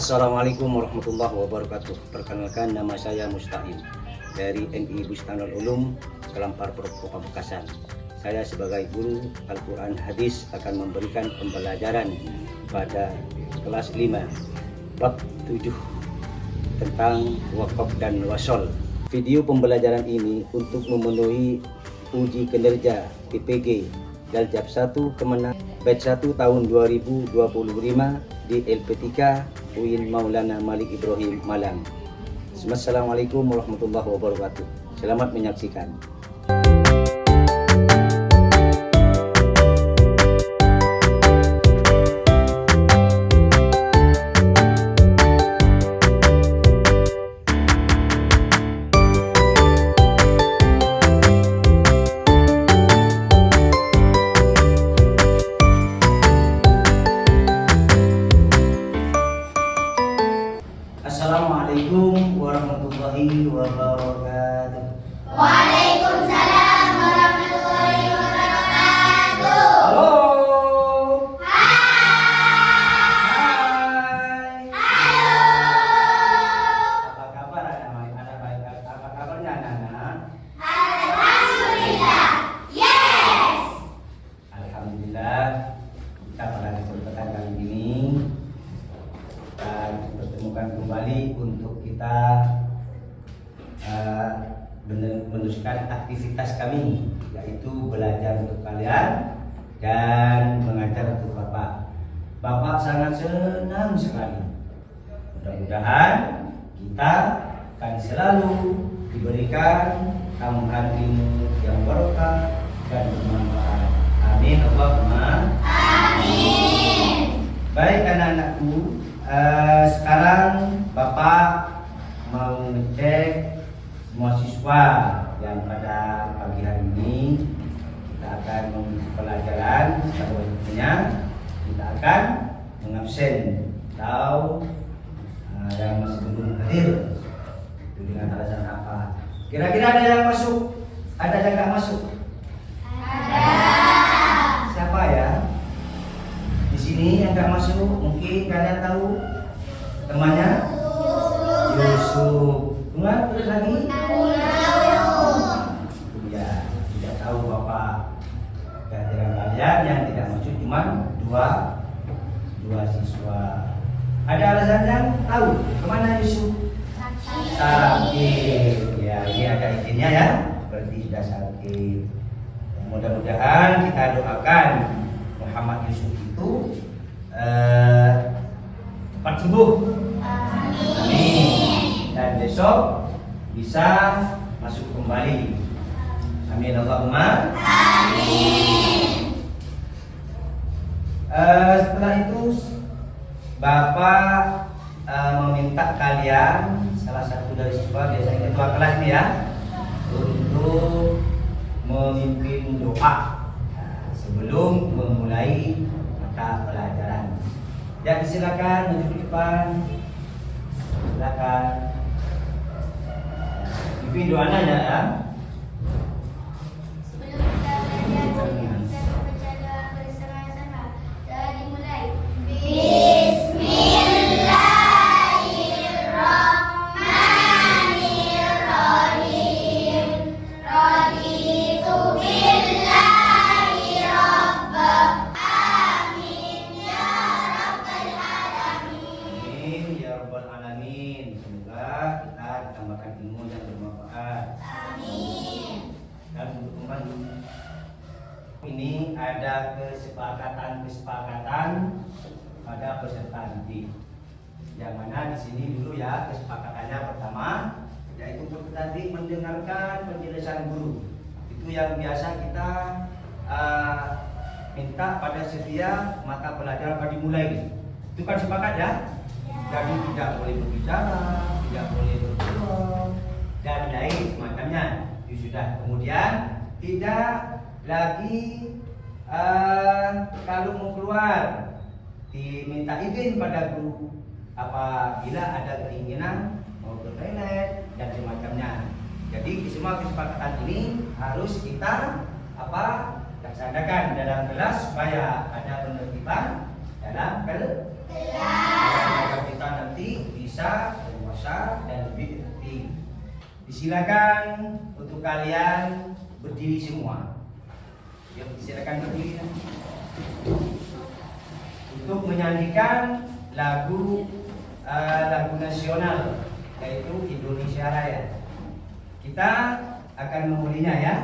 Assalamualaikum warahmatullahi wabarakatuh. Perkenalkan, nama saya Mustaqim dari MI Bustanul Ulum, Kelampar Kota Bekasi. Saya sebagai guru Al-Quran Hadis akan memberikan pembelajaran pada kelas 5 bab 7 tentang wakaf dan wasol. Video pembelajaran ini untuk memenuhi uji kinerja PPG Daljab 1 Kemenang Batch 1 tahun 2025 di LP3 UIN Maulana Malik Ibrahim Malang. Assalamualaikum warahmatullahi wabarakatuh. Selamat menyaksikan. Assalamualaikum warahmatullahi wabarakatuh. Waalaikumsalam warahmatullahi wabarakatuh. Halo. Hai. Hai. Halo. Apa kabar anak-anak? Ada baik? Apa kabarnya anak-anak? Alhamdulillah. Yes. Alhamdulillah. Kita pada kesempatan kali ini bertemukan kembali untuk kita meneruskan aktivitas kami, yaitu belajar untuk kalian dan mengajar untuk Bapak. Bapak sangat senang sekali. Mudah-mudahan kita akan selalu diberikan tambahan ilmu yang barokah dan bermanfaat. Amin Allahumma Amin. Baik anak-anakku, sekarang Bapak mau ngecek semua siswa yang pada pagi hari ini kita akan mengikuti pelajaran. Selanjutnya kita akan mengabsen atau yang masih belum hadir itu dengan alasan apa? Kira-kira ada yang masuk? Ada yang nggak masuk? Ada. Siapa ya? Di sini yang nggak masuk, mungkin kalian tahu temannya Yusuf. Kemudian terus lagi ya, tidak tahu Bapak. Kehadiran kalian yang tidak masuk cuma dua siswa. Ada alasan yang tahu kemana Yusuf? Sakit. Ya, ini ada izinnya ya, berarti sudah sakit. Mudah-mudahan kita doakan Muhammad Yusuf itu cepat sembuh. Amin. Dan besok bisa masuk kembali. Amin Allahumma Amin. Setelah itu Bapak meminta kalian, salah satu dari siswa, biasanya ketua kelas ini ya, untuk memimpin doa sebelum memulai mata pelajaran. Jadi silakan maju ke depan. Silakan. Pimpin doanya ya. Sebelum kita belajar, kita membaca doa bersama-sama. Dari mulai. Bismillahirrahmanirrahim. Raditu billahi rabbah. Amin ya rabbal alamin. Amin ya rabbal alamin. Semoga kita ditambahkan ilmu yang bermanfaat. Amin. Dan untuk membantu ini ada kesepakatan pada peserta didik. Yang mana di sini dulu ya kesepakatannya pertama, yaitu peserta didik mendengarkan penjelasan guru. Itu yang biasa kita minta pada setiap mata pelajaran pada dimulai. Itu kan sepakat ya? Jadi tidak boleh berbicara, tidak boleh berdialog dan lain semacamnya. Itu sudah. Kemudian tidak lagi kalau mau keluar diminta izin pada guru apabila ada keinginan mau ke toilet dan semacamnya. Jadi semua kesepakatan ini harus kita laksanakan dalam kelas supaya ada penertiban dalam kelas. Ustaz nanti bisa dewasa dan lebih efektif. Disilakan untuk kalian berdiri semua. Ya, silakan berdiri untuk menyanyikan lagu nasional yaitu Indonesia Raya. Kita akan mengulinya ya.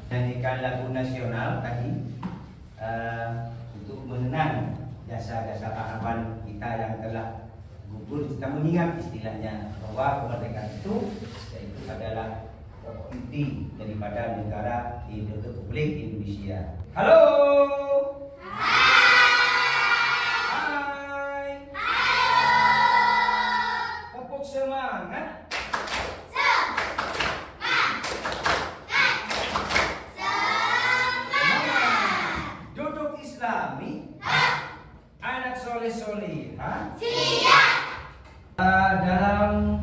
Nyanyikan lagu nasional tadi untuk mengenang jasa-jasa pahlawan kita yang telah gugur. Kita mengingat istilahnya bahwa kemerdekaan itu yaitu adalah pokok inti daripada negara Republik Indonesia. Halo. Hai. Tepuk semangat. Anak soleh-solehah. Siap. Dalam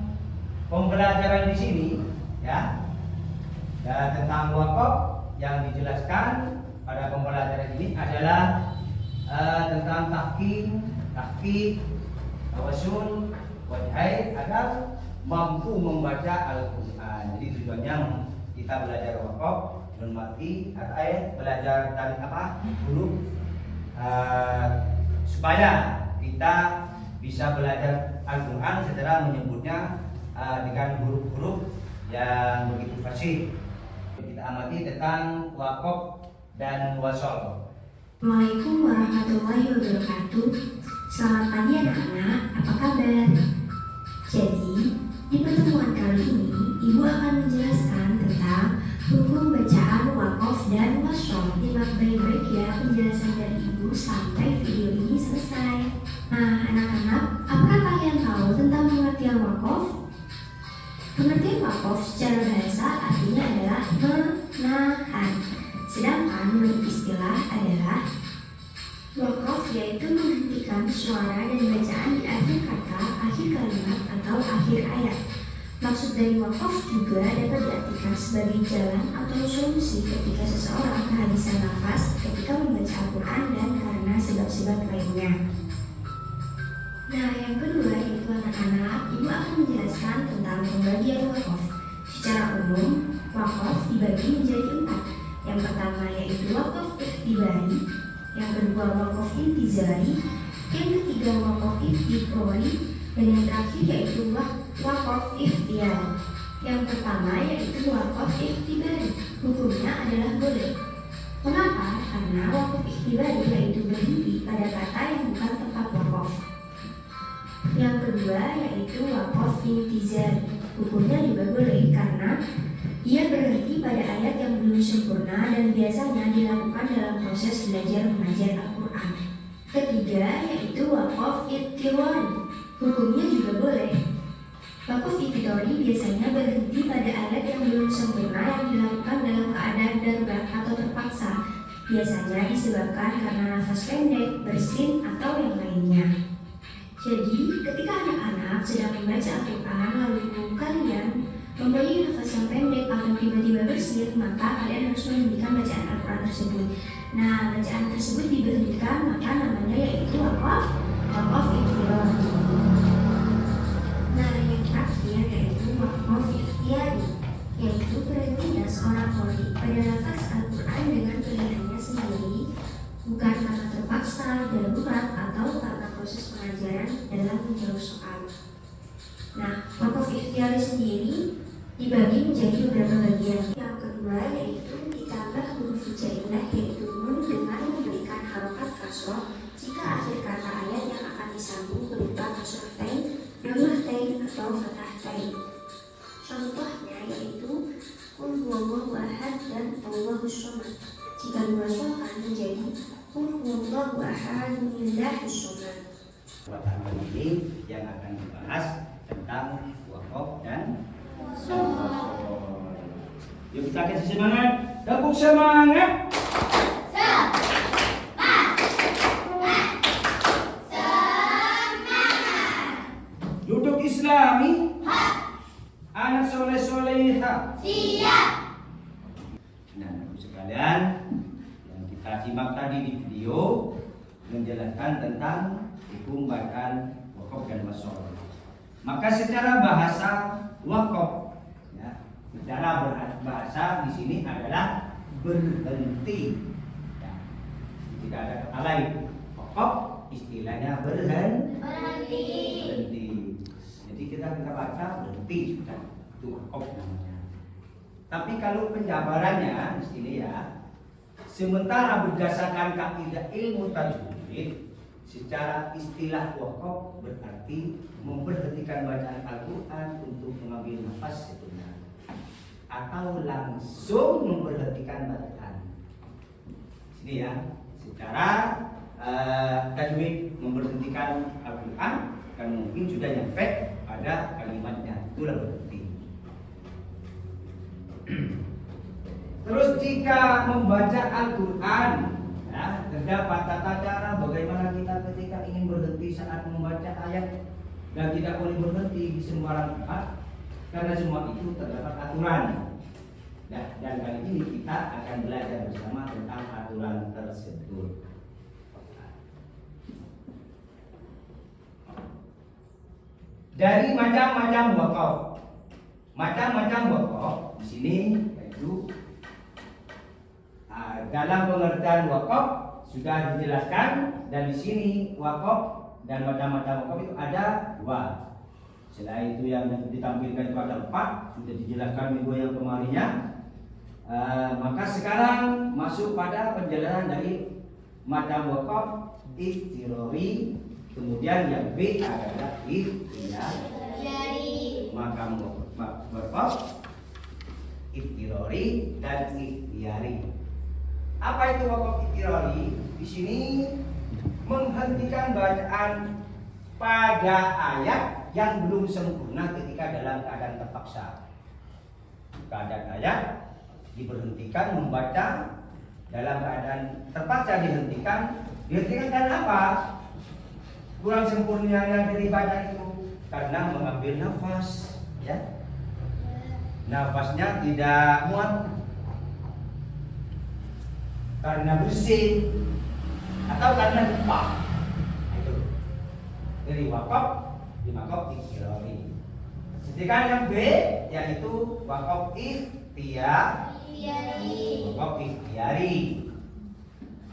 pembelajaran di sini ya, tentang wakaf yang dijelaskan pada pembelajaran ini adalah tentang tahqiq, tawasul, wajhain agar mampu membaca Al-Quran. Jadi tujuannya kita belajar wakaf dan mati belajar dari huruf supaya kita bisa belajar Al-Quran secara menyebutnya dengan huruf-huruf yang begitu fasih. Kita amati tentang wakaf dan wasol. Assalamualaikum warahmatullahi wabarakatuh. Selamat pagi anak-anak, apa kabar? Jadi, di pertemuan kali ini Ibu akan menjelaskan tentang hukum bacaan wakaf dan wasol. Simak baik-baik ya penjelasan dari Ibu sampai video ini selesai. Nah, anak-anak, apakah kalian tahu tentang pengertian wakaf? Pengertian wakaf secara bahasa artinya adalah menahan. Sedangkan menurut istilah adalah wakaf yaitu menghentikan suara dan bacaan di akhir kata, akhir kalimat, atau akhir ayat. Maksud dari wakaf juga dapat diartikan sebagai jalan atau solusi ketika seseorang kehabisan nafas ketika membaca Al-Quran dan karena sebab-sebab lainnya. Nah, yang kedua yaitu anak-anak, Ibu akan menjelaskan tentang pembagian wakaf. Secara umum, wakaf dibagi menjadi 4. Yang pertama yaitu wakaf ikhtibari, yang kedua wakaf intizari, yang ketiga wakaf ikhtibari, dan yang terakhir yaitu wakaf ikhtiyar. Yang pertama yaitu wakaf ikhtibari, hukumnya adalah boleh. Mengapa? Karena wakaf ikhtibari yaitu berhenti pada kata yang bukan tempat wakaf. Yang kedua yaitu wakaf intizari, hukumnya juga boleh karena ia berhenti pada ayat yang belum sempurna dan biasanya dilakukan dalam proses belajar mengajar Al-Quran. Ketiga yaitu wakaf ibtiwari, hukumnya juga boleh. Wakaf ibtiwari biasanya berhenti pada ayat yang belum sempurna yang dilakukan dalam keadaan darurat atau terpaksa, biasanya disebabkan karena nafas pendek, bersin, atau yang lainnya. Jadi, ketika anak-anak sedang membaca Al-Quran lalu kalian mempunyai nafas yang pendek atau tiba-tiba bersin, maka kalian harus menghentikan bacaan Al-Quran tersebut. Nah, bacaan tersebut diberhentikan, maka namanya yaitu wakaf ikhtiyari. Nah, yang terakhir yaitu wakaf ikhtiyari, yaitu berhentinya seorang qari pada nafas Al-Quran dengan pilihannya sendiri, bukan karena terpaksa, darurat, atau karena proses pengajaran dalam menjawab soal. Nah, wakaf ikhtiyari sendiri dibagi menjadi beberapa bagian. Yang kedua yaitu ditambah huruf hijaiyah yaitu nun dengan memberikan harokat kasroh jika akhir kata ayat yang akan disambung berupa kasroh tain, dhammah tain, atau fathah tain. Contohnya yaitu Qul huwallahu ahad dan Allahus shomad. Jika diwasalkan menjadi Qul huwallahu ahadillahus shomad. Pertemuan ini yang akan dibahas tentang wakaf dan yuk kita kasih semangat, tepuk semangat. Duduk Islami, anak soleh soleha. Siap. Nah, Ibu sekalian, yang kita simak tadi di video menjelaskan tentang hukum bacaan wakaf dan wasol. Maka secara bahasa wakaf, ya, secara bahasa di sini adalah berhenti. Ya, tidak ada kata lain. Wakaf istilahnya berhenti. Jadi kita baca berhenti sudah, itu wakaf namanya. Tapi kalau penjabarannya di sini ya, sementara berdasarkan kaidah ilmu tajwid, secara istilah wakaf berarti memberhentikan bacaan Al-Quran untuk mengambil nafas sejenak, atau langsung memberhentikan bacaan. Sini ya, secara tajwid memberhentikan Al-Quran kan mungkin sudah nyampe pada kalimatnya, itulah berhenti. Terus jika membaca Al-Quran, ya, terdapat tata cara bagaimana kita ketika ingin berhenti saat membaca ayat, dan tidak boleh berhenti di sembarang tempat karena semua itu terdapat aturan. Nah, dan kali ini kita akan belajar bersama tentang aturan tersebut. Dari macam-macam wakaf, macam-macam wakaf di sini yaitu dalam pengertian wakaf sudah dijelaskan, dan di sini wakaf dan macam-macam wakaf itu ada dua. Selain itu yang ditampilkan itu ada 4, sudah dijelaskan minggu yang kemarinnya. Maka sekarang masuk pada penjelasan dari macam wakaf iktirori, kemudian yang B adalah ikhtiyari. Maka wakaf iktirori dan ikhtiyari. Apa itu wakaf iktirori? Di sini menghentikan bacaan pada ayat yang belum sempurna ketika dalam keadaan terpaksa. Keadaan ayat diberhentikan membaca, dalam keadaan terpaksa dihentikan. Dihentikan karena apa? Kurang sempurnanya dari bacaan itu karena mengambil nafas, ya. Nafasnya tidak muat karena bersih atau karena lupa. Itu dari wakaf di wakaf iktirori. Sedangkan yang B yaitu wakaf ikhtiyari. Wakaf ikhtiyari.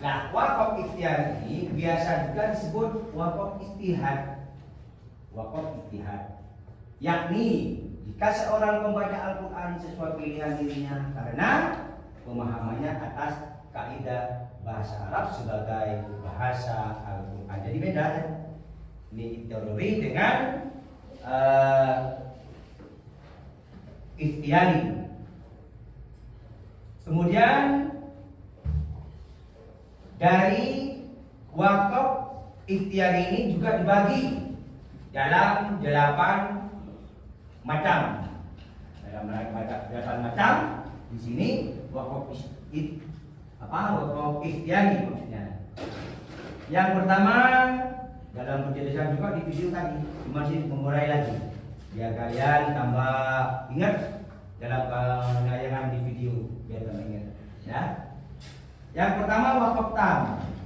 Nah, wakaf ikhtiyari ini biasa juga disebut wakaf ijtihad. Wakaf ijtihad, yakni jika seorang pembaca Al-Quran sesuai pilihan dirinya karena pemahamannya atas kaidah bahasa Arab sebagai bahasa Al-Quran. Jadi beda ya. Ini teori dengan ikhtiyari. Kemudian dari wakaf ikhtiyari ini juga dibagi dalam 8 macam. Dalam 8 macam di sini wakaf wakaf ikhtiyari maksudnya. Yang pertama dalam penjelasan juga di video tadi, masih mengurai lagi biar kalian tambah ingat dalam penayangan di video, biar tambah ingat ya. Yang pertama wakaf tam.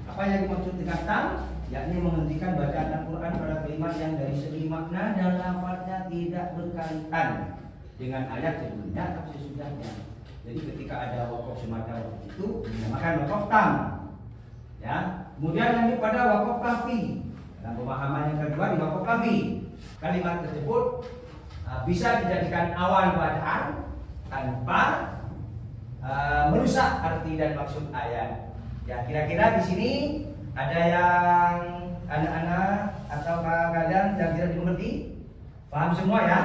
Apa yang dimaksud dengan tam? Yakni menghentikan bacaan Al-Quran pada kalimat yang dari segi makna dan lafaznya tidak berkaitan dengan ayat sebelumnya atau sesudahnya. Jadi ketika ada wakaf semacam itu dinamakan wakaf tam, ya. Kemudian lanjut pada wakaf kafi. Dalam pemahaman yang kedua di wakaf kafi, kalimat tersebut bisa dijadikan awal bacaan tanpa merusak arti dan maksud ayat. Ya, kira-kira di sini ada yang anak-anak atau kalian yang tidak dimengerti? Paham semua ya?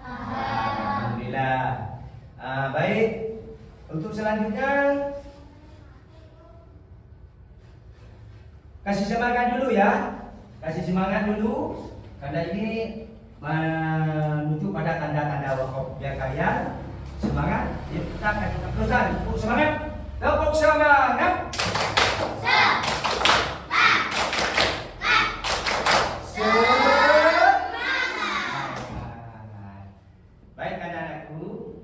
Paham. Alhamdulillah. Baik. Untuk selanjutnya kasih semangat dulu ya. Kasih semangat dulu. Karena ini menuju pada tanda-tanda wakaf. Biar kalian semangat. Ya, kita kasih terusan. Tepuk semangat. Tepuk semangat. Baik anak-anakku,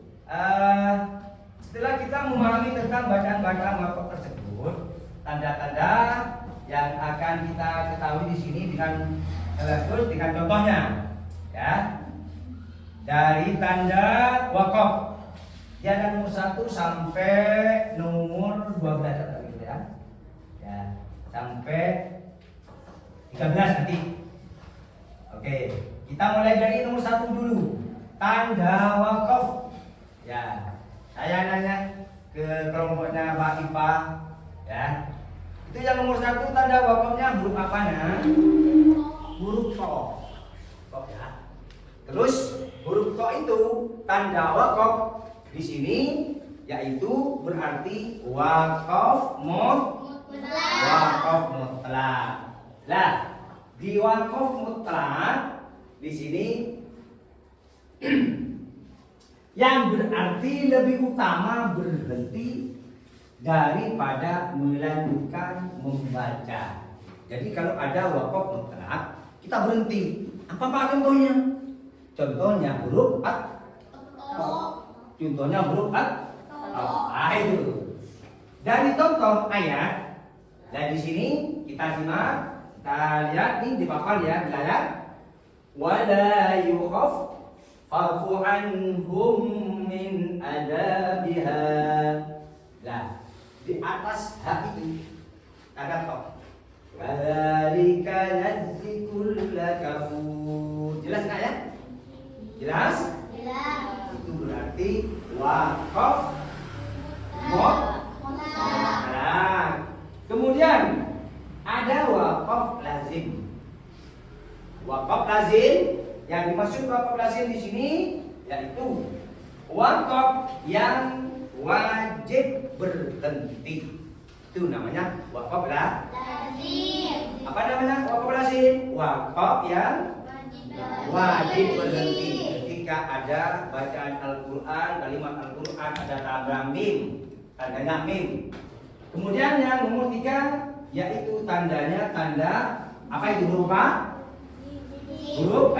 setelah kita memahami tentang bacaan-bacaan wakaf tersebut, tanda-tanda yang akan kita ketahui di sini dengan contohnya, ya. Dari tanda wakaf, yang nomor 1 sampai nomor 12 gitu ya. Ya, sampai 13 nanti. Oke, kita mulai dari nomor 1 dulu. Tanda wakaf. Ya, saya nanya ke kelompoknya Pak Ipa, ya. Itu yang nomor 1 tanda wakafnya huruf apa nah? Huruf to. Kok ya. Terus huruf to itu tanda wakaf di sini yaitu berarti wakaf mutlak. Lah, di wakaf mutlak di sini yang berarti lebih utama berhenti daripada melanjutkan membaca. Jadi kalau ada wakaf mutlak, kita berhenti. Apa contohnya? Contohnya huruf at. Contohnya huruf at. Itu. Dari contoh ayat, dan di sini kita simak, kita lihat nih di papan ya, di layar. Wala yukhaf Fafu anhum min adabiha. Nah, di atas hak itu ada toh. Kadzalika najzi kulla kafur. Jelas enggak ya? Jelas? Jelas. Itu berarti wakaf mutlak. Kemudian ada wakaf lazim. Wakaf lazim, yang dimaksud wakaf lazim di sini yaitu wakaf yang wajib berhenti. Itu namanya wakaf lazim. Apa namanya wakaf lazim? Wakaf yang wajib berhenti. Ketika ada bacaan Al-Quran, kalimat Al-Quran ada tanda mim, tandanya mim. Kemudian yang nomor 3 yaitu tandanya tanda apa itu huruf apa? Huruf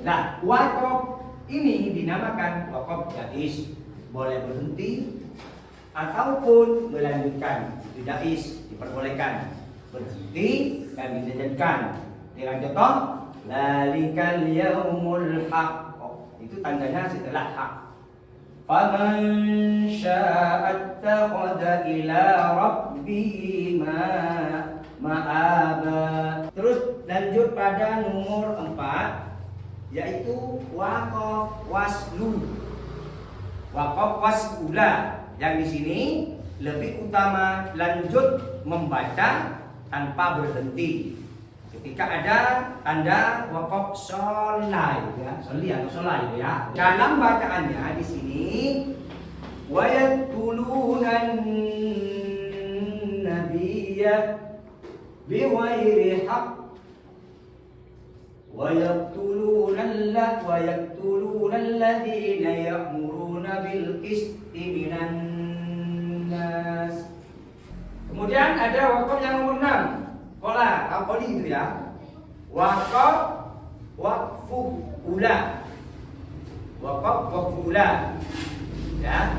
Nah, wakaf ini dinamakan wakaf jaiz, boleh berhenti ataupun melanjutkan. Itu jaiz, diperbolehkan berhenti dan dilanjutkan. Dengan contoh, lalikal yaumul haqq, itu tandanya setelah hak. Faman syaa'a attakhadha ila rabbihi ma'aba. Terus lanjut pada nomor 4 yaitu wakaf waslu. Wakaf wasula yang di sini lebih utama lanjut membaca tanpa berhenti. Ketika ada tanda wakaf solai ya, soli atau solai ya. Dalam bacaannya di sini wayatulunan nabiyya biwairi haqq وَيَقْتُلُونَ الَّذِينَ يَأْمُرُونَ بِالْقِسْطِ مِنَ النَّاسِ. Kemudian ada wakaf yang nomor 6. Qoli itu ya. Wakfu ula. Wakfu ula. Ya.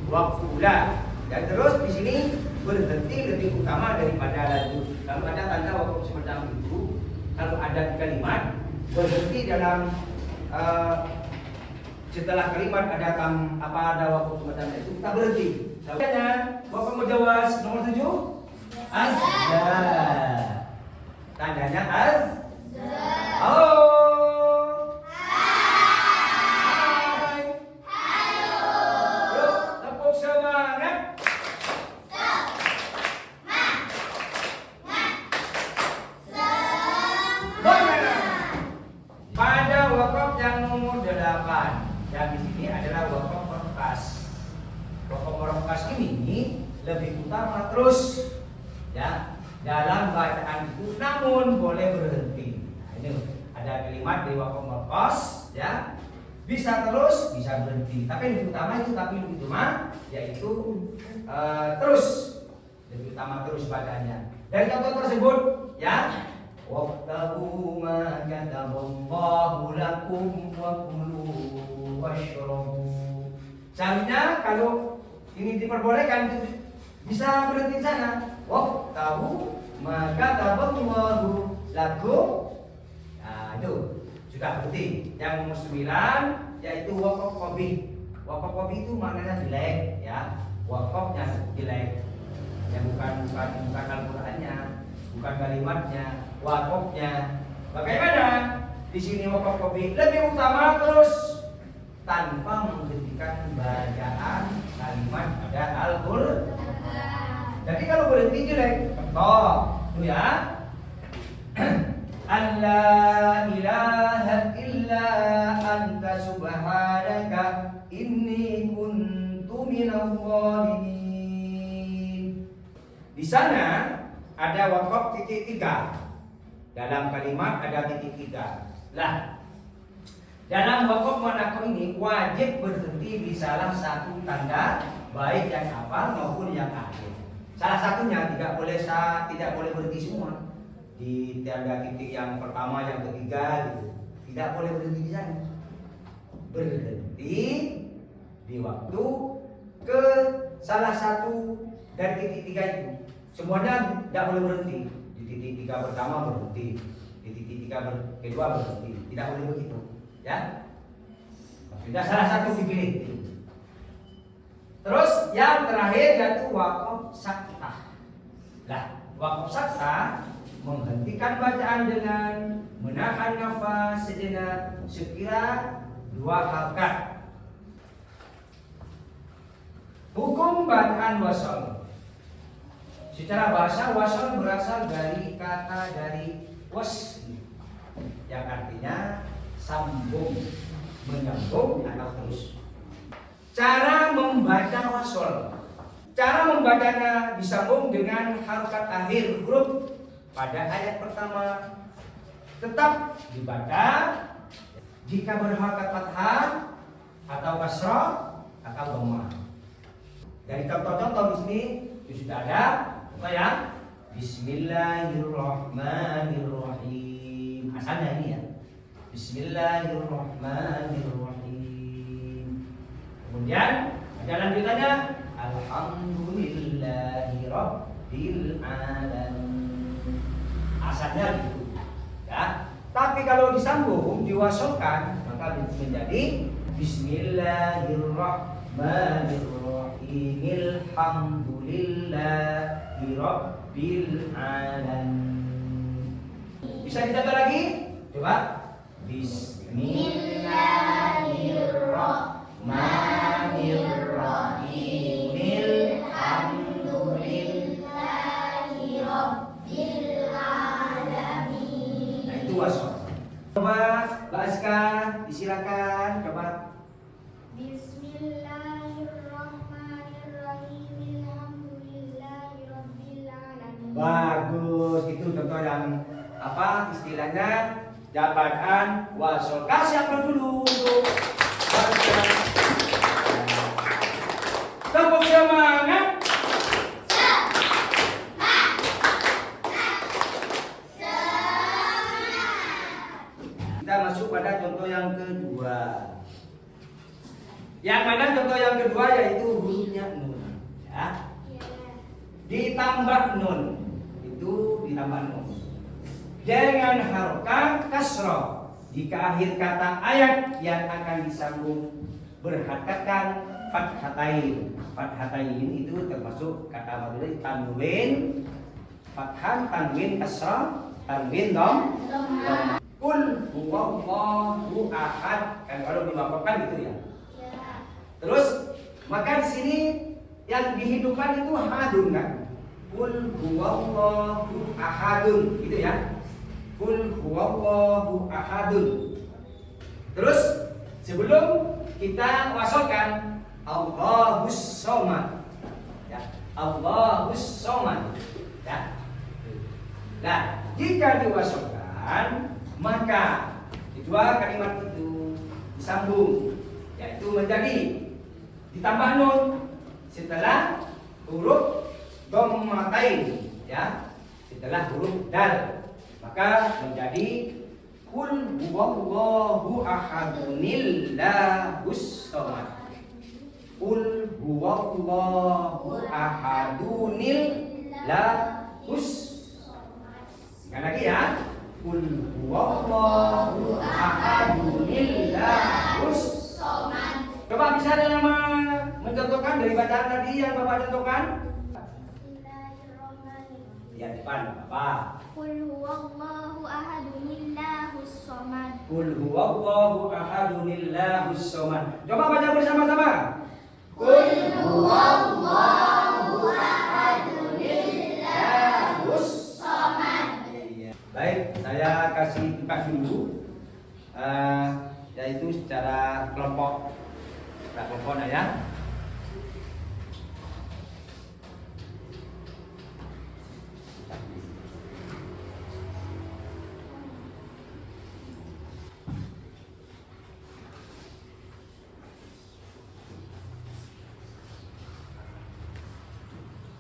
Wakfu ula. Dan terus di sini berhenti lebih utama daripada lanjut. Kalau ada tanda wakaf semacam itu, kalau ada kalimat berhenti dalam setelah kalimat ada wakaf semacam itu, kita berhenti. Contohnya wakaf mujawas nomor 7 azza. Tandanya azza. Halo. Hai. Halo. Yuk, tepuk semangat. Pada wakaf yang nomor 8 dalam bacaan itu, namun boleh berhenti. Nah, ini ada kalimat di wakaf merkos, ya, bisa terus, bisa berhenti. Tapi yang utama itu, yaitu terus, lebih utama terus bacaannya. Dari contoh tersebut, ya, waqtahu ma kataballahu lakum wa kulu washrabu. Seharusnya kalau ini diperbolehkan itu bisa berhenti di sana. Waqtahu ma kataballahu lakum. Nah, itu sudah berhenti. Yang nomor 9 yaitu wakaf qabih. Wakaf qabih itu maknanya jelek, ya. Wakafnya jelek. Ya bukan Al-Qur'annya, bukan kalimatnya, wakafnya. Bagaimana? Di sini wakaf qabih lebih utama terus tanpa menghentikan bacaan kalimat pada Al-Qur'an. Jadi kalau berhenti jelek, contoh itu ya. Allah ilaha illa anta subhanaka inni kuntu minadh dhalimin. Di sana ada wakaf titik 3. Dalam kalimat ada titik 3. Lah, dalam wakaf manako ini wajib berhenti di salah satu tanda, baik yang awal maupun yang akhir. Salah satunya tidak boleh berhenti semua. Di tanda titik yang pertama, yang ketiga gitu. Tidak boleh berhenti di sana. Berhenti di waktu ke salah satu dari titik 3 itu. Semuanya tidak boleh berhenti. Di titik 3 pertama berhenti, di titik 3 kedua berhenti. Tidak boleh begitu, ya. Tidak salah satu dipilih. Terus yang terakhir yaitu wakaf sakta. Lah, wakaf sakta menghentikan bacaan dengan menahan nafas sejenak sekira 2 halakat. Hukum bacaan wasal. Secara bahasa wasal berasal dari kata dari wasli, yang artinya sambung, menyambung atau terus. Cara membaca wasal. Cara membacanya disambung dengan harokat akhir huruf pada ayat pertama. Tetap dibaca jika berharokat fathah atau kasrah atau dhammah. Dari contoh-contoh di sini itu sudah ada. Apa ya? Bismillahirrahmanirrahim. Asalnya ini ya. Bismillahirrahmanirrahim. Kemudian ada lanjutannya Alhamdulillahirabbil alamin. Asalnya gitu, ya. Tapi kalau disambung, diwasolkan, maka menjadi Bismillahirrahmanirrahim. Alhamdulillahirabbil alamin. Bisa dicatat lagi? Coba. Bismillahirrahmanirrahim. Alhamdulillahirabbil alamin. Nah, itu wasol. Coba Mbak Aska, disilakan coba. Bismillahirrahmanirrahim. Alhamdulillahirabbil alamin. Bagus, itu contoh yang apa istilahnya jabatan wasol. Kasih apa dulu untuk tepuk semangat. Kita masuk pada contoh yang kedua. Yang mana contoh yang kedua yaitu hurufnya nun, ya. Ditambah nun, itu ditambah nun dengan harokat kasroh jika akhir kata ayat yang akan disambung berhakatkan fathatain. Fathatain itu termasuk kata Madura tanwin, fathah, tanwin kasroh, tanwin dom. Kul huwallahu ahad, kan kalau diwakafkan gitu ya. Terus maka di sini yang dihidupkan itu hadun kan. Kul huwallahu ahadun gitu ya. Kul huwallahu ahadun. Terus sebelum kita wasolkan Allahus somad, ya. Allahus somad, ya. Nah, jika diwasalkan, maka kedua kalimat itu disambung, yaitu menjadi ditambah nun setelah huruf dhammatain, ya, setelah huruf dal, maka menjadi Qul huwallahu ahadunil lahus samad. Qul huwallahu ahadunil lahus. Sekali lagi ya. Qul huwallahu ahadunil lahus samad. Coba bisa ada yang mencontohkan dari bacaan tadi yang Bapak contohkan? Bismillahirrahmanirrahim. Ya, depan Bapak. Qul huwallahu ahadunillahus samad. Qul huwallahu ahadunillahus samad. Coba baca bersama-sama. Qul huwallahu ahadunillahus samad. Baik, saya kasih tugas dulu, yaitu secara kelompok. Kita kelompok ya.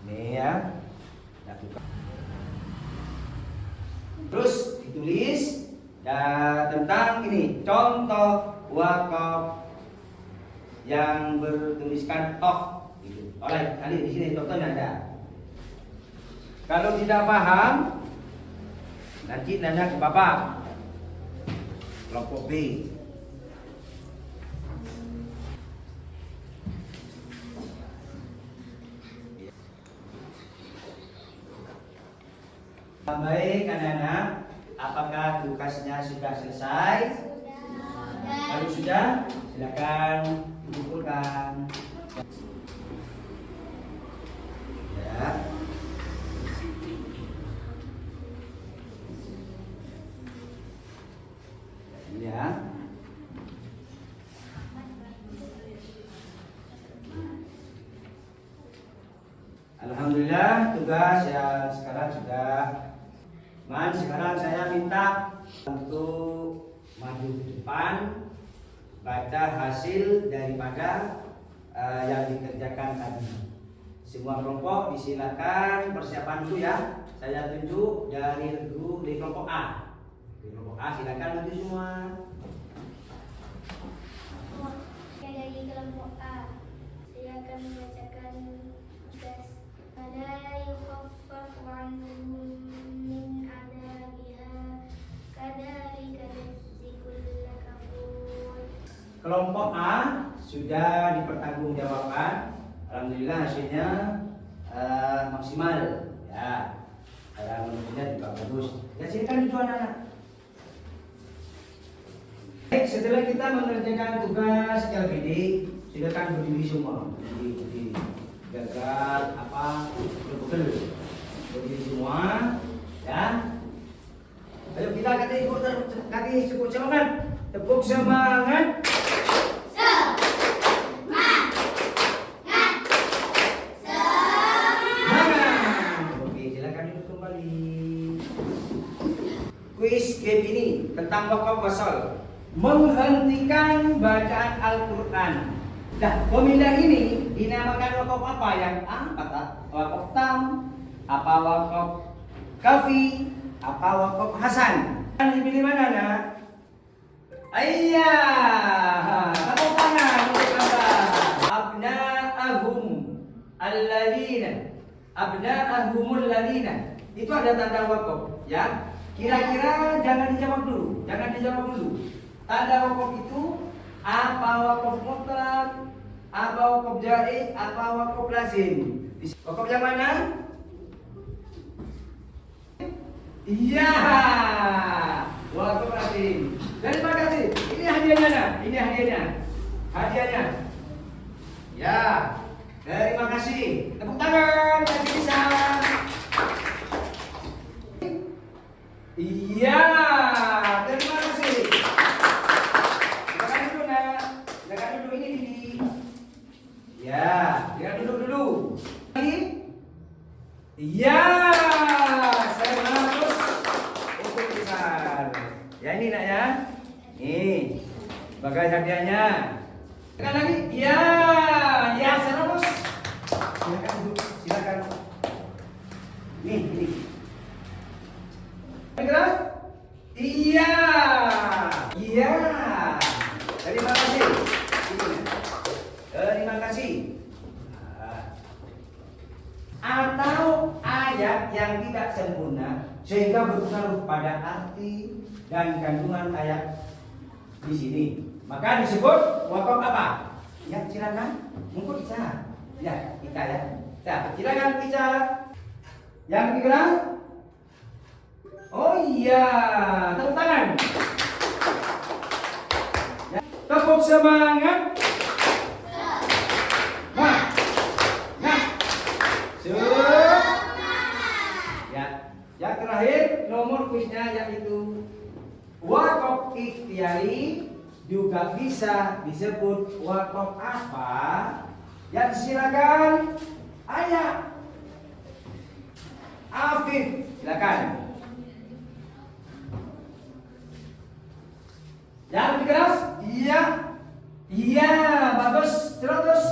Ini ya. Terus ditulis tentang ini contoh wakaf yang bertuliskan toh. Gitu. Oleh kali di sini contohnya ada. Kalau tidak paham, nanti nanya ke Bapak. Kelompok B. Baik anak-anak, apakah tugasnya sudah selesai? Kalau sudah, silakan dikumpulkan. Ya. Ya. Alhamdulillah tugas yang sekarang sudah. Sekarang saya minta untuk maju ke depan, baca hasil daripada yang dikerjakan tadi. Semua kelompok disilakan persiapan dulu ya. Saya tunjuk dari guru di kelompok A. Di kelompok A silakan maju semua. Dari kelompok A, saya akan membacakan tugas. Fala yukhaffafu anhum min adabiha kadzalika najzi kulla kafur. Kelompok A sudah dipertanggungjawabkan. Alhamdulillah hasilnya maksimal ya. Alhamdulillah juga bagus. Ya silakan tujuan anak. Baik, setelah kita mengerjakan tugas LPD, silakan berdiri semua. Berdiri. Gagal apa? Betul. Berdiri semua ya. Ayo kita kaki tepuk semangat. Tepuk semangat. Kuis game ini tentang wakaf wasal, menghentikan bacaan Al-Quran. Nah, pemilah ini dinamakan wakaf apa? Yang A, kata wakaf tam, apa wakaf kafi, apa wakaf hasan. Dipilih mana nak? Ayah, tepuk tangan untuk Bapak. Abna'ahum alladzina, abna'ahumul ladzina. Itu ada tanda wakaf, ya. Kira-kira jangan dijawab dulu. Tanda wakaf itu apa wakaf mutlak, apa wakaf jaiz, apa wakaf lazim. Wakaf yang mana? Iya, wakaf lazim. Terima kasih. Ini hadiahnya nak. Ini hadiahnya. Ya, terima kasih. Tepuk tangan, kasih bisa. Iya, terima kasih. Silakan duduk nak. Silakan duduk ini Didi. Ya, silakan duduk dulu. Lagi. Iya, saya bagus. lagi nak ya. Nih, sebagai hadiahnya. Tekan lagi. Ya, ya terus. Silakan duduk, silakan. Nih, ini. Gerak. Iya. Iya. Terima kasih. Terima kasih. Atau ayat yang tidak sempurna sehingga berpengaruh pada arti dan kandungan ayat di sini, maka disebut wakaf apa? Ya silakan, mungkin bisa. Ya kita ya. Ya silakan bisa. Yang digerak. Oh iya, tepuk tangan. Ya, tepuk semangat. Yang terakhir nomor kuisnya yaitu wakaf ikhtiari, juga bisa disebut wakaf apa? Ya silakan. Ayah Afif, silakan. Yang lebih keras? Iya. Iya, bagus. Terus.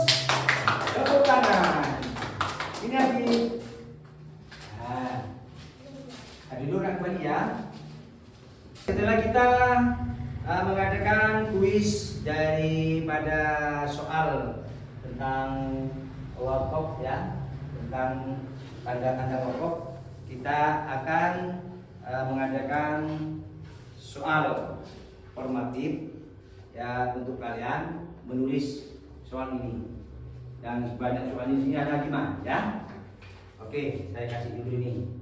Tepuk tangan. Ini Afif. Dulu nak kembali ya. Setelah kita mengadakan kuis daripada soal tentang wakaf ya, tentang tanda-tanda wakaf, kita akan mengadakan soal formatif ya untuk kalian menulis soal ini. Dan sebanyak soal ini ada 5 ya. Oke, saya kasih dulu ini.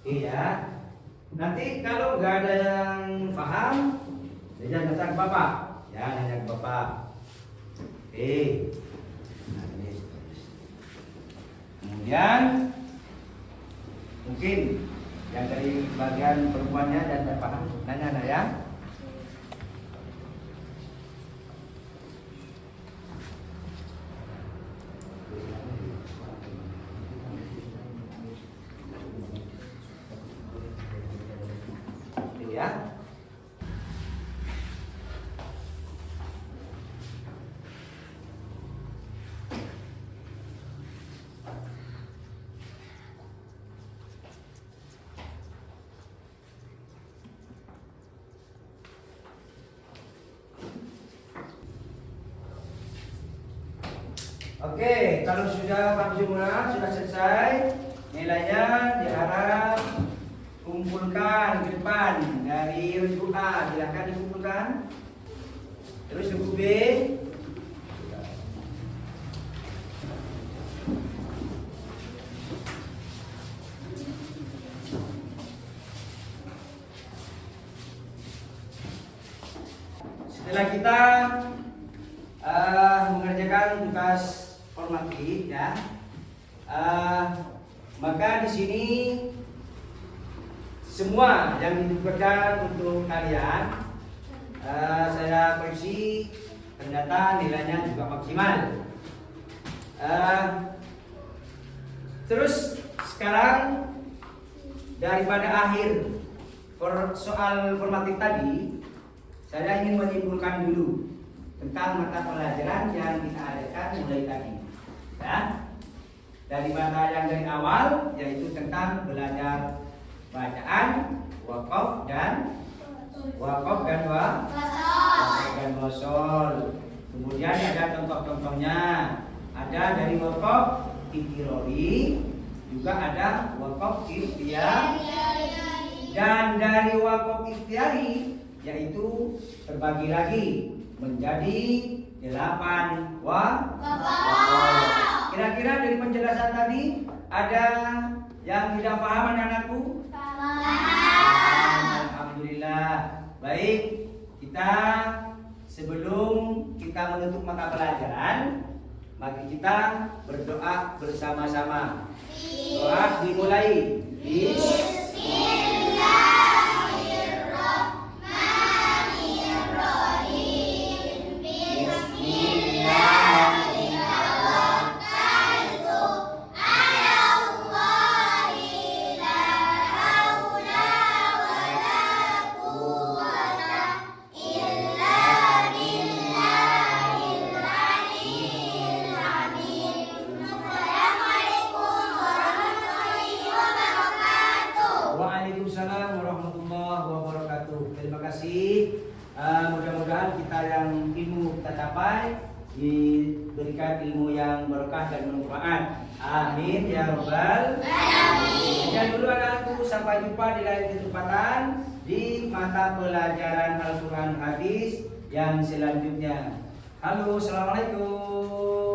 Iya. Nanti kalau nggak ada yang paham, saya nanya ke Bapak. Ya, nanya ke Bapak. Oke. Nah, ini. Kemudian mungkin yang dari bagian perempuannya dan tidak paham, nanya ya. Ya. Oke, kalau sudah Pak Jumlah sudah selesai, nilainya diharap kumpulkan ke depan dari buku A, silakan dikumpulkan. Terus buku B. Setelah kita mengerjakan tugas formatif ya, maka di sini semua yang ditugaskan untuk kalian saya koreksi, ternyata nilainya juga maksimal. Terus sekarang daripada akhir soal formatif tadi, saya ingin menyimpulkan dulu tentang mata pelajaran yang kita adakan mulai tadi. Ya, dari mata yang dari awal yaitu tentang belajar bacaan, wakaf dan wasol. Kemudian ada contoh-contohnya. Ada dari wakaf ikhtiari, juga ada wakaf ikhtiyari. Dan dari wakaf ikhtiyari yaitu terbagi lagi menjadi 8 wakaf. Kira-kira dari penjelasan tadi ada yang tidak paham anak-anakku? Alhamdulillah. Baik, kita sebelum kita menutup mata pelajaran, mari kita berdoa bersama-sama. Doa dimulai. sampai diberikan ilmu yang berkah dan bermanfaat. Amin ya rabbal alamin. Sekian dulu anak-anakku, sampai jumpa di lain kesempatan di mata pelajaran Al-Quran Hadis yang selanjutnya. Halo, assalamualaikum.